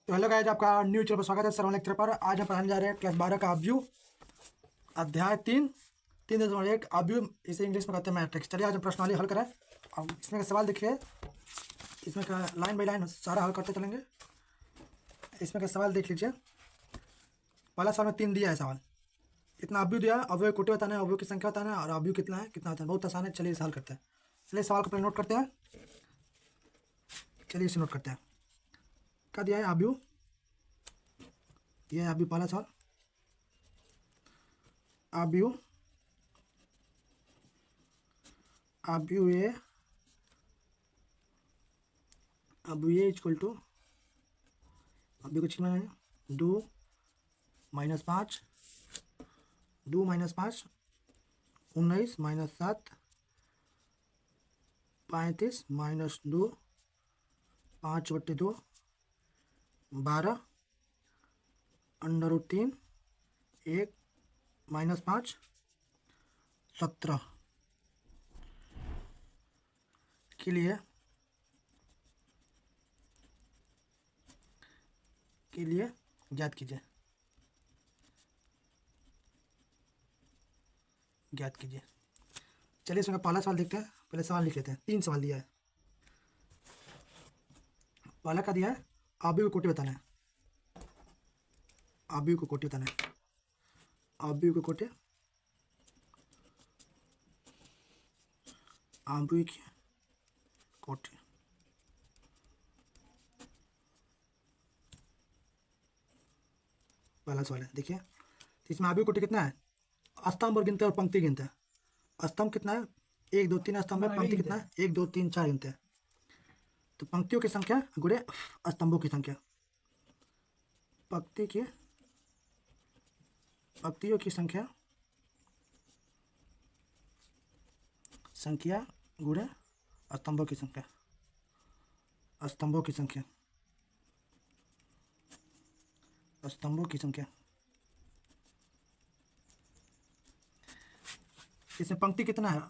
तो hello guys, आपका new channel पर स्वागत है। सर्वन लेक्चर पर आज हम पढ़ाने जा रहे हैं क्लास 12 का अव्यू, अध्याय 3.1 अव्यू, इसे इंग्लिश में कहते हैं मैट्रिक्स। चलिए आज हम प्रश्नावली हल करें। अब इसमें का सवाल देखिए, इसमें का लाइन बाई लाइन सारा हल करते चलेंगे। इसमें का सवाल देख लीजिए। पहला सवाल में 3 दिया है सवाल, इतना अव्यू दिया है, अव्यय कोटि बताना है, अव्यू की संख्या बताना है और अव्यू कितना है कितना होता है। बहुत आसान है, चलिए इसे हल करते हैं। चलिए सवाल को पहले नोट करते हैं। चलिए इसे नोट करते हैं। क्या दिया है? अव्यू। ये है अव्यू, पहला सवाल अव्यू। अव्यू ए, अब ये इक्वल टू, अभी कुछ नहीं है, 2 - 5, 2 - 5 19 -7 35 -2 5/2 12 √3 1 -5 17 के लिए ज्ञात कीजिए। चलिए इसमें पहला सवाल देखते हैं। पहले सवाल लिख लेते हैं। 3 सवाल दिया है। पहला क्या दिया है? अव्यय को कोटि बताना है। अव्यय को कोटि बताना है। अव्यय को कोटि, अव्यय की कोटि। पहला सवाल है, देखिए। तो इसमें अव्यय कोटि कितना है? स्तंभ और गिनते हैं और पंक्ति गिनते हैं। स्तंभ कितना है? 1 2 3 स्तंभ है। पंक्ति कितना है? 1 2 3 4 गिनते हैं। तो पंक्तियों की संख्या गुणे स्तंभों की संख्या, पंक्तियों की संख्या गुणे स्तंभों की संख्या, स्तंभों की संख्या। इसमें पंक्ति कितना है?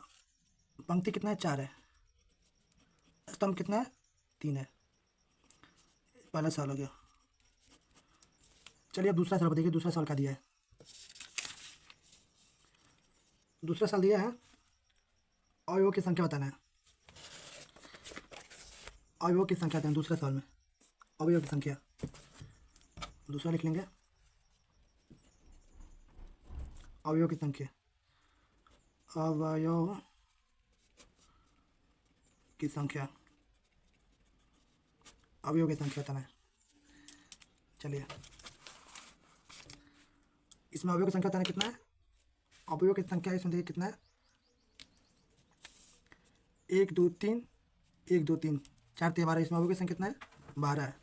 4 है। स्तंभ कितना है? 3 है। पहला सवाल हो गया। चलिए अब दूसरा सवाल देखिए। दूसरा सवाल का दिया है। दूसरा सवाल दिया है, अवयवों की संख्या बताना है। अवयवों की संख्या बताना है दूसरे सवाल में। अवयव की संख्या दूसरा लिख लेंगे। अवयव की संख्या, अवयव की संख्या, अवयव की संख्या बताना है। चलिए इसमें अवयव की संख्या बताना कितना है? अवयव की संख्या इसमें देखिए कितना है? 1 2 3 1 2 3 4 3 12। इसमें अवयव की संख्या कितना है? 12 है।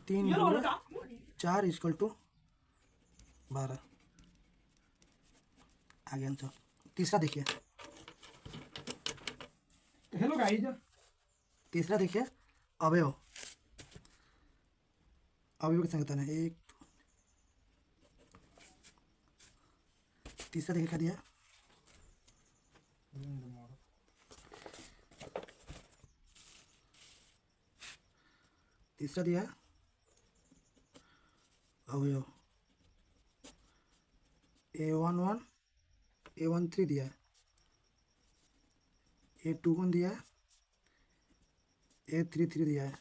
3 4 = 12 आगे आंसर। तीसरा देखिए। हेलो गाइस, तीसरा देखिए, अवयव की संख्या बताना है। एक, तीसरा देखिए क्या दिया? तीसरा दिया अवयव A11 A13 दिया है, A21 दिया है, A33 दिया है,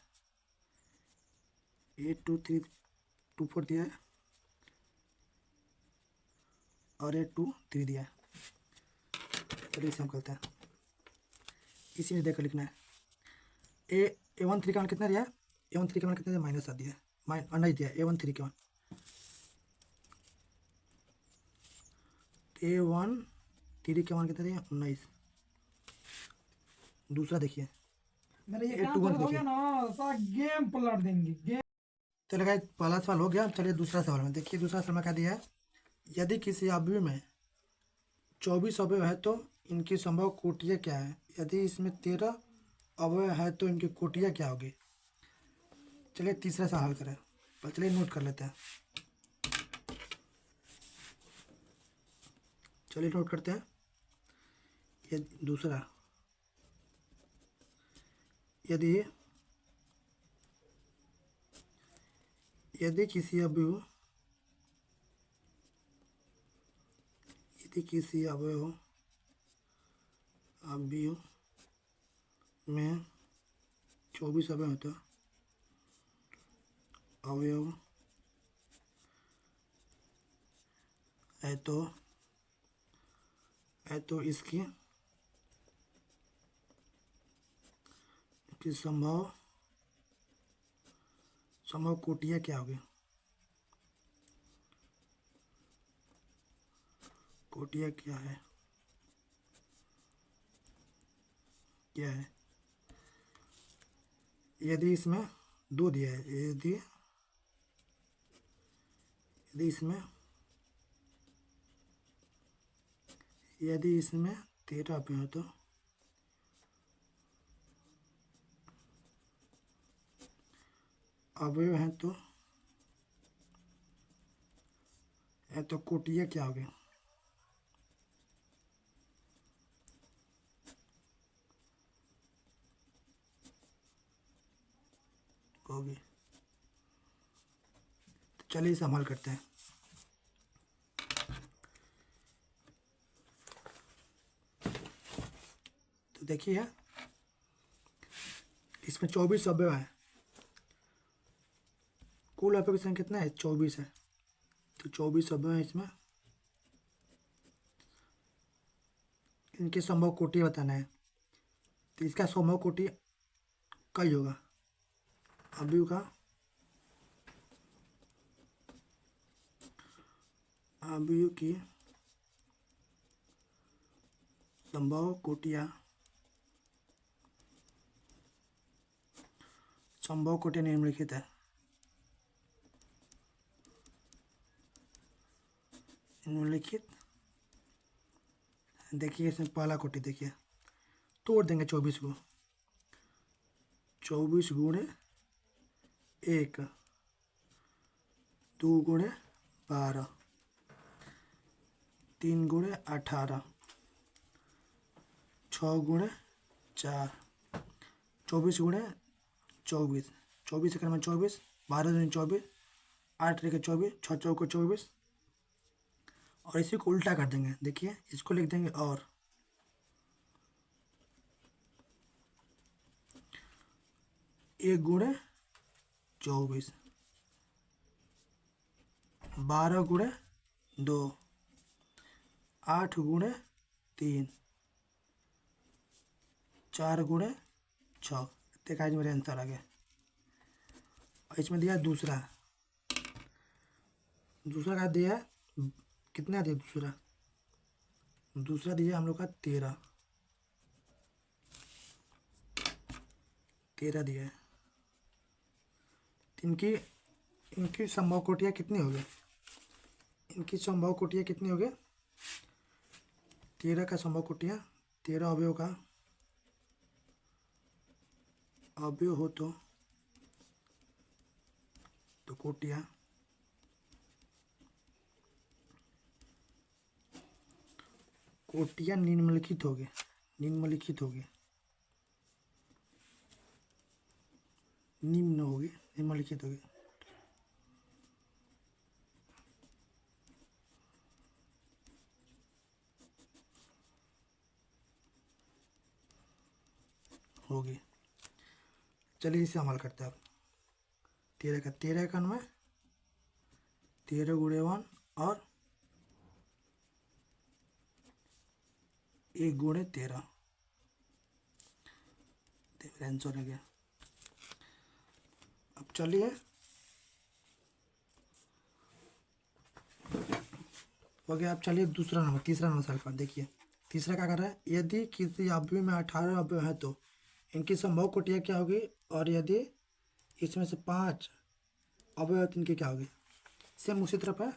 A24 दिया है और A23 दिया है। चलिए इसे हम करते हैं। इसी में देखकर लिखना है। A13 का मान कितना दिया है? A13 का मान कितना दिया? -7 दिया है, नहीं दिया। A13 के मान, A13 के मान कितना दिया? 19। दूसरा देखिए, A21 देखिए। गेम पलट देंगे। चलिए गाइस, पहला सवाल हो गया। चलिए दूसरा सवाल में देखिए। दूसरा सवाल में क्या दिया है? यदि किसी अवयव में 24 अवयव है तो इनकी संभव कोटियाँ क्या है? यदि इसमें 13 अवयव है तो इनकी कोटियाँ क्या होगी? चलिए तीसरा सवाल हल करें। पर चलिए नोट कर लेते हैं। चलिए नोट करते हैं। ये दूसरा, यदि यदि किसी अवयव अवयव में 24 अवयव होता अवयव है तो इसकी संभव कोटियाँ क्या होगी? कोटियाँ क्या है? यदि इसमें दो दिया है, यदि इसमें 13 अवयव है तो अवयव हैं तो कोटियाँ क्या होगी? तो चलिए इसे हल करते हैं। तो देखिए इसमें 24 अवयव है, कुल अवयव की संख्या कितना है? 24 है। तो 24 अवयव है इसमें, इनके संभव कोटि बताना है। तो इसका संभव कोटि कई होगा अवयव का, अवयव की संभव कोटियाँ निम्नलिखित है। देखिए इसमें पहला कोटि देखिए, तोड़ देंगे 24 को। 24 गुणे 1, 2 गुणे 12, 3 गुणे 18, 6 गुणे 4, 24 गुणे 24, 24 एक में 24, 12 दूनी 24, 8 रेखे 24, 6 चौको 24। और इसी को उल्टा कर देंगे। देखिए इसको लिख देंगे और 1 गुणे 24, 12 गुणे 2, 8 गुणे 3, 4 गुणे 6। देखा मेरे आंसर आ गया। और इसमें दिया दूसरा का दिया कितना दिया? दूसरा दिया हम लोग का 13 दिया है। इनकी संभव कोटियाँ कितनी हो गई? 13 का संभव कोटियाँ, 13 अवयव का अवयव हो तो कोटियाँ निम्नलिखित होगी। निम्नलिखित होगी। चलिए इसे अमल करते हैं अब। 13 का में 13 गुणे 1 और 1 गुणे 13। आंसर हो गया। अब चलिए हो गया। अब चलिए तीसरा नंबर सवाल पर देखिए। तीसरा क्या कर रहा है? यदि किसी अवयव में 18 अवयव है तो इनकी संभव कोटियाँ क्या होगी? और यदि इसमें से 5 अवयव तो इनकी क्या होगी? सेम उसी तरफ है।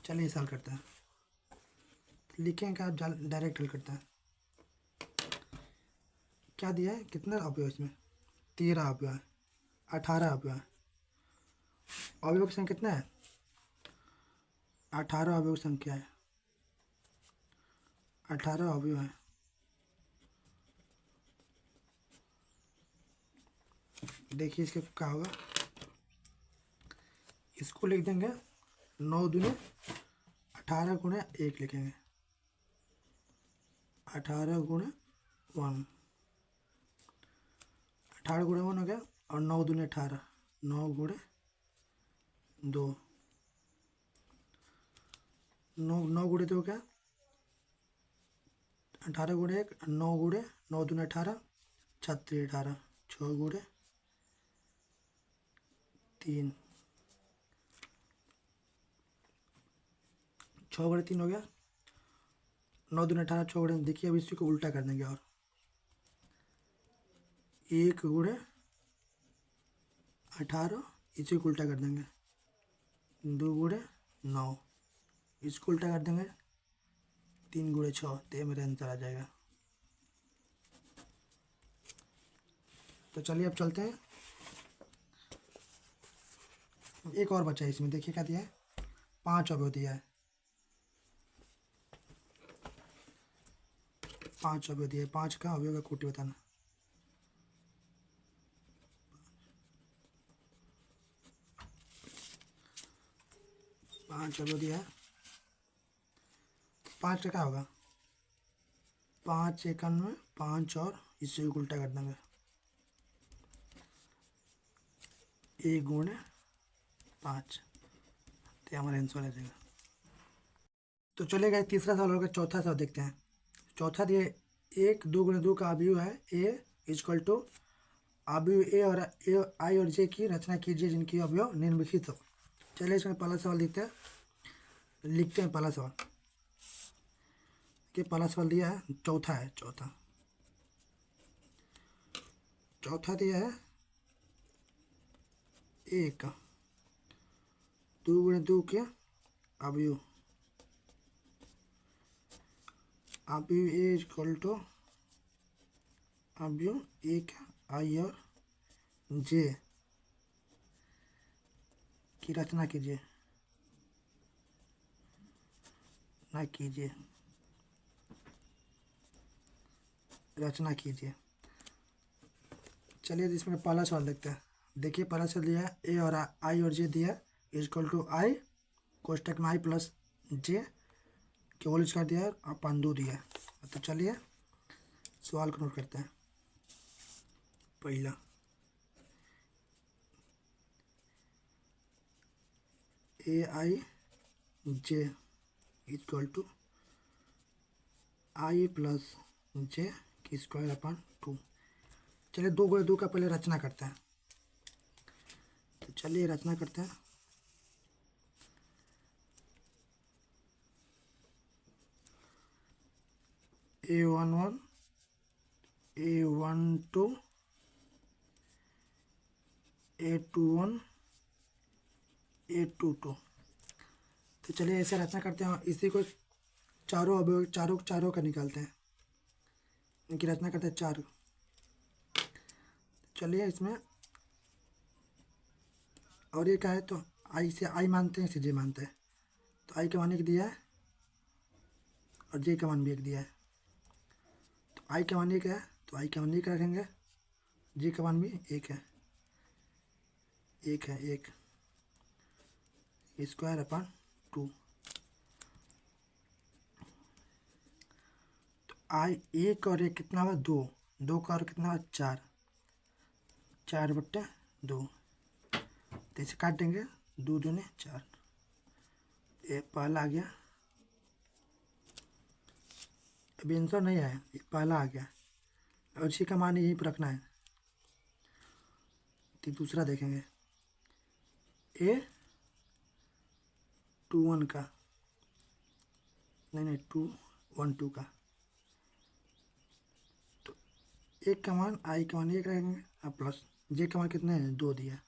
चलिए हल करते हैं। लिखेंगे क्या? डायरेक्ट हल करते हैं। क्या दिया है? कितना अवयव इसमें? 13 अवयव है, 18 अवयव है। अवयव की संख्या कितना है? 18 अवयव संख्या है, 18 अवयव है। देखिए इसके क्या होगा। इसको लिख देंगे 9 दूनी 18 गुणे 1 लिखेंगे, 18 गुणे 1, 18 गुणे 1 हो गया, और 9 दूनी 18, 9 गुणे 2, 9 गुणे 2 क्या, 18 गुणे 1, 9 गुणे 9 दूनी 18, 36 18, 6 गुणे 3, 6 गुणे 3 हो गया, 9 दूनी 18, 6 गुणे, देखिए अब इसी को उल्टा कर देंगे, और 1 गुणे 18 इसी को उल्टा कर देंगे, 2 गुणे 9 इसको उल्टा कर देंगे, 3 गुणे 6, तो ये मेरा आंसर आ जाएगा। तो चलिए अब चलते हैं, एक और बचा है इसमें, देखिए क्या दिया है, 5 अवयव दिया है, 5 अवयव दिया है, 5 का अवयव का कोटि बताना। पाँच अवयव दिया है, 5 का क्या होगा, 5 एकन में 5 और इससे भी उल्टा कर देंगे, 1 गुणे 5, तो हमारा आंसर आ जाएगा। तो चलेगा तीसरा सवाल होगा, चौथा सवाल देखते हैं। चौथा दिए 1 2 गुणे 2 का अवयव है ए इजक्वल टू अवयव ए और ए आई और जे की रचना कीजिए जिनकी अवयव निम्नलिखित हो। चलिए इसमें पहला सवाल लिखते हैं पहला सवाल, कि पहला सवाल दिया है, चौथा है, चौथा दिया है 1 2 गुणे 2 के अवयव ए इक्वल टू अवयव 1 आई और जे की रचना कीजिए, रचना कीजिए। चलिए इसमें पहला सवाल देखते हैं। देखिए पहला सवाल दिया है ए और आई और जे दिया है इजक्वल टू आई कोष्टक में आई प्लस जे के होल स्क्वायर दिया है और अपन 2 दिया है। तो चलिए सवाल को नोट करते हैं। पहला ए आई J equal to I plus जे की स्क्वायर अपन 2। चलिए 2 गुणे 2 का पहले रचना करते हैं। तो चलिए रचना करते हैं। A11 A12 A21 A22। तो चलिए ऐसे रचना करते हैं, इसी को चारों अवयव चारों का निकालते हैं, इनकी रचना करते हैं 4। चलिए इसमें और ये क्या है, तो आई से आई मानते हैं, इसे जे मानते हैं। तो आई का मान 1 दिया है और जे का मान भी 1 दिया है। तो आई का मान 1 है तो आई का मान 1 रखेंगे, जे का मान भी 1 है, 1 स्क्वायर अपन 2। तो आई 1 और 1 कितना हुआ, 2, 2 का और कितना हुआ 4, 4/2। तो इसे काट देंगे, 2 दूने 4, ये पहला आ गया। अभी आंसर नहीं आया, ये पहला आ गया और इसी का मान यहीं पर रखना है। तो दूसरा देखेंगे A21 का, नहीं 212 का। तो 1 का मान आई का मान 1 रखेंगे और प्लस जे का मान कितना है, 2 दिया,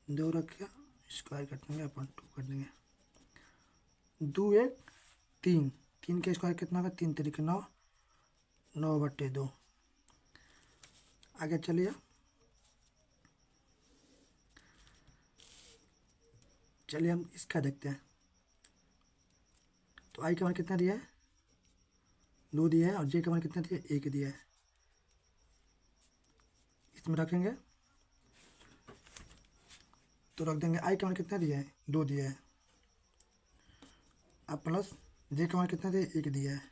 2 रख के स्क्वायर कर देंगे अपन 2 कर देंगे। 2 1 3, 3 का स्क्वायर कितना होगा, 3 तरीके 9, 9/2। आगे चलिए हम इसका देखते हैं। तो आई का मान कितना दिया है, 2 दिया है और जे का मान कितना दिया है, 1 दिया है। इसमें रखेंगे तो रख देंगे आई का मान कितना दिया है, 2 दिया है। अब प्लस जे का मान कितना दिया है, 1 दिया है।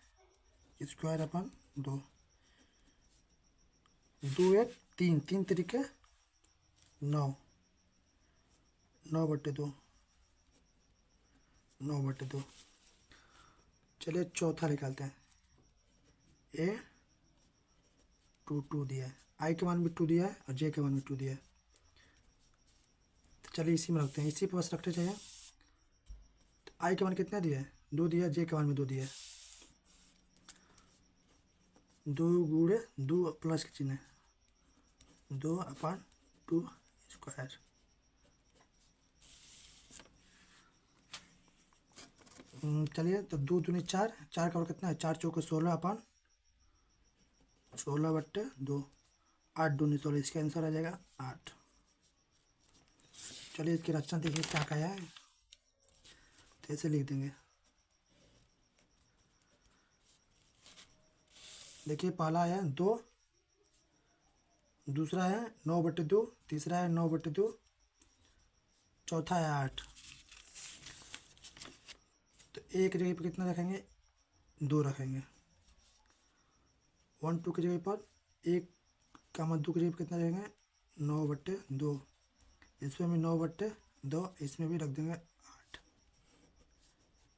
स्क्वायर अपन 2, 2 1 3, 3 तरीके 9, 9/2, 9/2। चलिए चौथा निकालते हैं। ए 2 दिया है, आई के मान भी 2 दिया है और जे के मान भी 2 दिया है। तो चलिए इसी में रखते हैं, इसी पे बस रखते चाहिए। तो आई के मान कितना दिया है, 2 दिया है, जे के मान भी 2 दिया है। 2 गुणे 2 प्लस के चिन्ह है, 2/2 स्क्वायर। चलिए तो 2 दूनी 4, 4 का और कितना है, 4 चौके 16/2, 8 दूनी 16, इसका आंसर आ जाएगा 8। चलिए इसकी रचना देखिए क्या क्या है, तो ऐसे लिख देंगे। देखिए पहला है 2, दूसरा है 9/2, तीसरा है 9/2, चौथा है 8। तो एक जगह पर कितना रखेंगे, 2 रखेंगे। 1 2 की जगह पर 1 का मत 2 की जगह पर कितना रखेंगे, 9/2। इसमें भी 9/2, इसमें भी रख देंगे 8।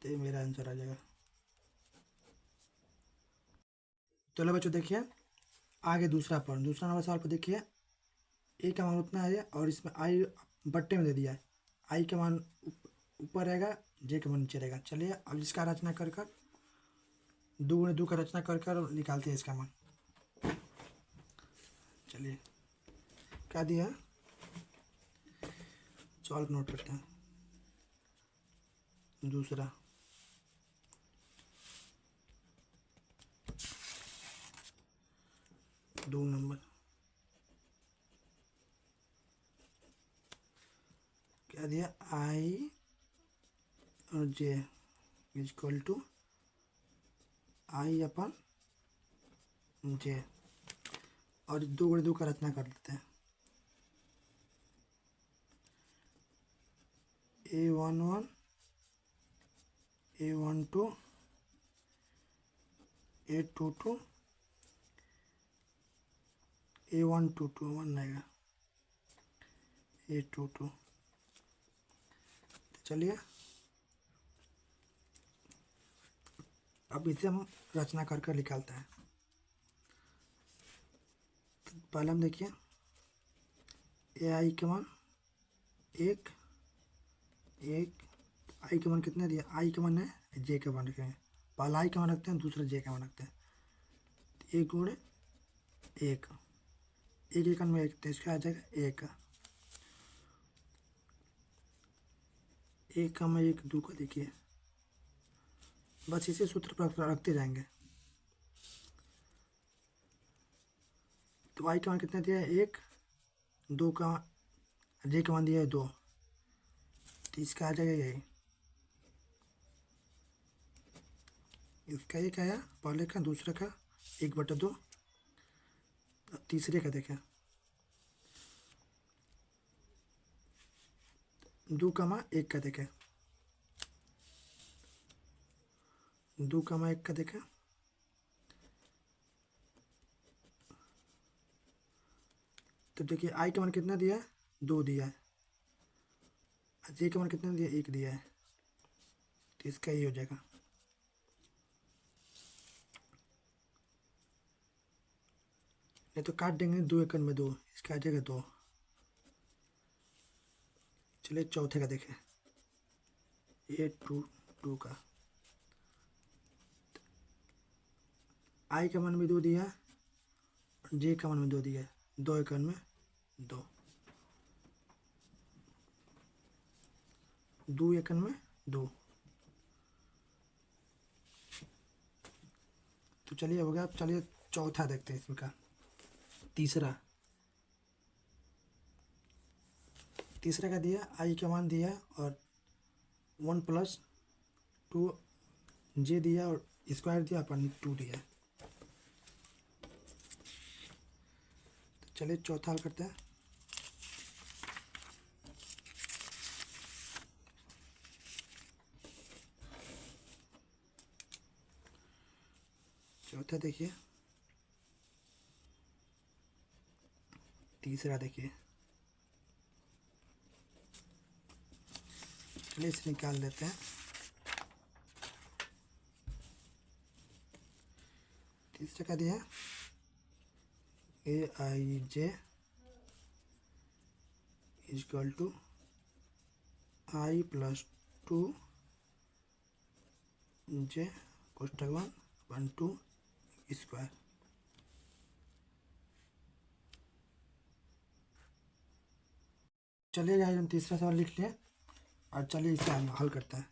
तो ये मेरा आंसर आ जाएगा। चलो बच्चों देखिए आगे दूसरा नंबर सवाल पर देखिए। ए का मान उतना है और इसमें आई बट्टे में दे दिया है। आई का मान ऊपर रहेगा, जे का मान नीचे रहेगा। चलिए अब इसका रचना कर 2 गुणे 2 का रचना कर निकालते हैं इसका मान। चलिए क्या दिया है, सॉल्व नोट करते हैं। दूसरा 2 नंबर क्या दिया, आई और जे इक्वल टू I/J, और 2 गुणे 2 का रचना कर लेते हैं। A11, A12, A22, A122, 1 आएगा, A22। चलिए अब इसे हम रचना कर निकालते हैं। तो पहले हम देखिए ए आई के मान 1, आई के मान कितना दिया, आई के मान है, जे के मान रखेंगे। पहला आई का मान रखते हैं, दूसरा जे का मान रखते हैं। 1 गुणे 1, 1 1 में 1, तो इसका आ जाएगा 1। 1 का में 1 2 का देखिए, बस इसी सूत्र पर रखते जाएंगे। तो आई का मान कितना दिया है, 1, 2 का, जे का मान दिया है 2, तो इसका आ जाएगा यही। इसका एक आया पहले का, दूसरे का 1/2, तीसरे का देखें 2 का 1 का देखें, 2 का 1 का देखें। तो देखिए आई का मान कितना दिया है, 2 दिया है। जे का मान कितना दिया, 1 दिया है। तो इसका ये हो जाएगा। नहीं तो काट देंगे, 2 1 में 2, इसका आ जाएगा 2। चलिए चौथे का देखें, A22 का। आई का मान भी 2 दिया है, जे का मान भी 2 दिया है। 2 1 में 2, 2 1 में 2। तो चलिए हो गया। अब चलिए चौथा देखते हैं इसमें का। तीसरा का दिया, आई का मान दिया और 1 + 2 जे दिया और स्क्वायर दिया, अपन 2 दिया। तो चलिए चौथा हल करते हैं। चौथा देखिए, तीसरा देखिए, चलिए इसे निकाल देते हैं। तीसरा क्या दिया है, AIJ is equal to I+2 J कोष्टक 1 2 स्क्वायर। चलिए गाइस, हम तीसरा सवाल लिख लिए और चलिए इसे हम हल करते हैं।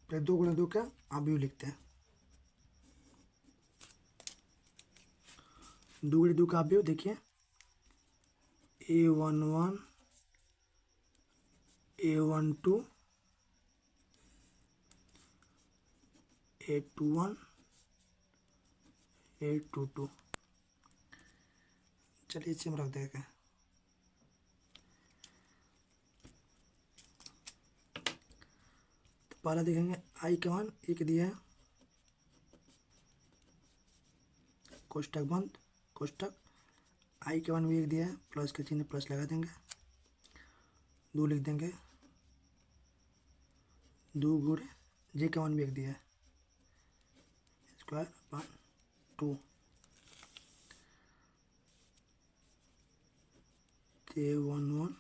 पहले 2 गुणे 2 का अवयव लिखते हैं। 2 गुणे 2 का अवयव देखिए, A11 A12 A21 A22। चलिए इसे हम रख देते हैं। तो पहला देखेंगे आई का मान 1 दिया है, कोष्टक बंद, कोष्टक आई का मान भी 1 दिया है, प्लस के चिन्ह प्लस लगा देंगे, 2 लिख देंगे, 2 गुणे जे का मान भी 1 दिया है, स्क्वायर अपन 2। A11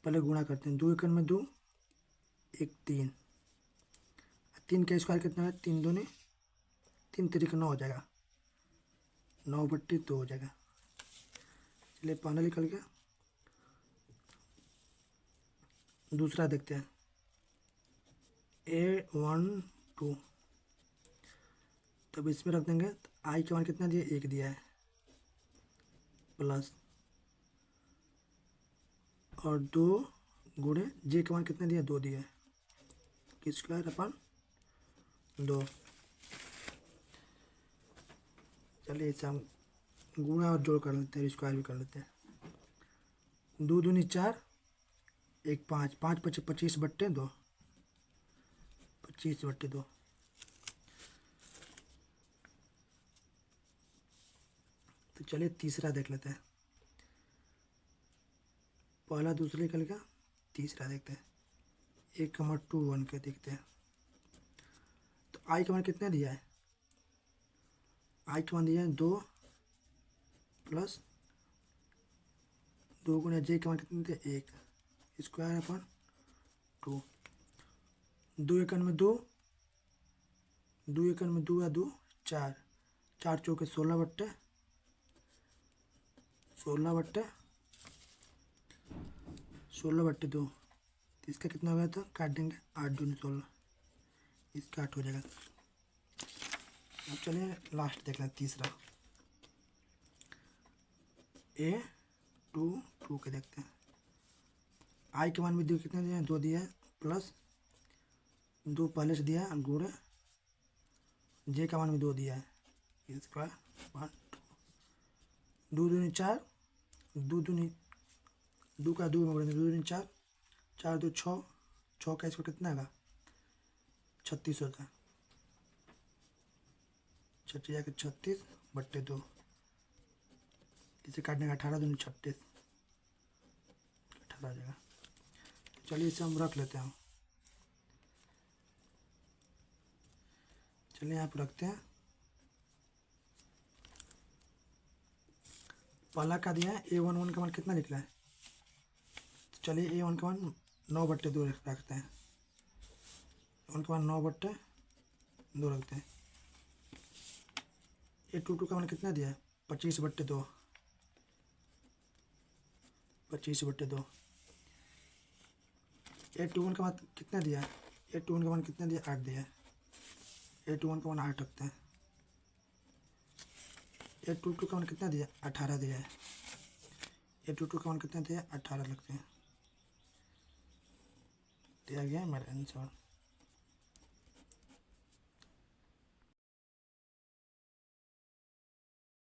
पहले गुणा करते हैं, 2 एकड़ में 2 1 3, 3 का स्क्वायर कितना है, 3 दूनी 3 3 9 हो जाएगा, 9/2 हो जाएगा। चलिए पहला निकल गया। दूसरा देखते हैं, A12, तब इसमें रख देंगे। तो आई का मान कितना दिया, 1 दिया है, प्लस और 2 गुणे जे का मान कितना दिया, 2 दिया है, स्क्वायर अपन 2। चलिए इसे हम गुणा और जोड़ कर लेते हैं, स्क्वायर भी कर लेते हैं। 2 दूनी 4 1 5, 5 5 25/2, 25/2। तो चलिए तीसरा देख लेते हैं। पहला दूसरा निकल गया, तीसरा देखते हैं। 1,2 1 के देखते हैं। तो आई का मान कितना दिया है, आई का मान दिया है 2 प्लस 2 गुणे जे का मान कितना दिया, 1, स्क्वायर अपन 2। 2 एकड़ में 2, 2 एकड़ में 2 या 2 4, 4 चौके 16/2, तो इसका कितना हो गया था, काट देंगे, 8 दूनी 16, इसका 8 हो जाएगा। अब चलिए लास्ट देख लें, तीसरा A22 के देखते हैं। आई के मान भी दो कितना दिया है, 2 दिया है, प्लस 2 पहले से दिया है, गुणे जे का मान भी 2 दिया है, स्क्वायर 1 2 दूनी 4, 2 दूनी 2 का 2 में बढ़ेंगे, 2 दूनी 4, 4 2 6, 6 का इसको कितना आएगा, 36 होता है, 36/2। इसे काटने का 18 दूनी 36, 18 हो जाएगा। चलिए इसे हम रख लेते हैं। चलिए यहाँ पर रखते हैं। पहला का दिया है A11 का मान कितना निकला है, तो चलिए A1 का मान 9/2 रखते हैं, 1 का मान 9/2 रखते हैं। A22 का मान कितना दिया है, 25/2, 25/2। A21 का मान कितना दिया है, A21 का मान कितना दिया, 8 दिया है, A21 का मान 8 रखते हैं। A22 का मान कितना दिया, 18 दिया है, A22 का मान कितना दिया, 18 लगते हैं। दिया गया है मेरा आंसर।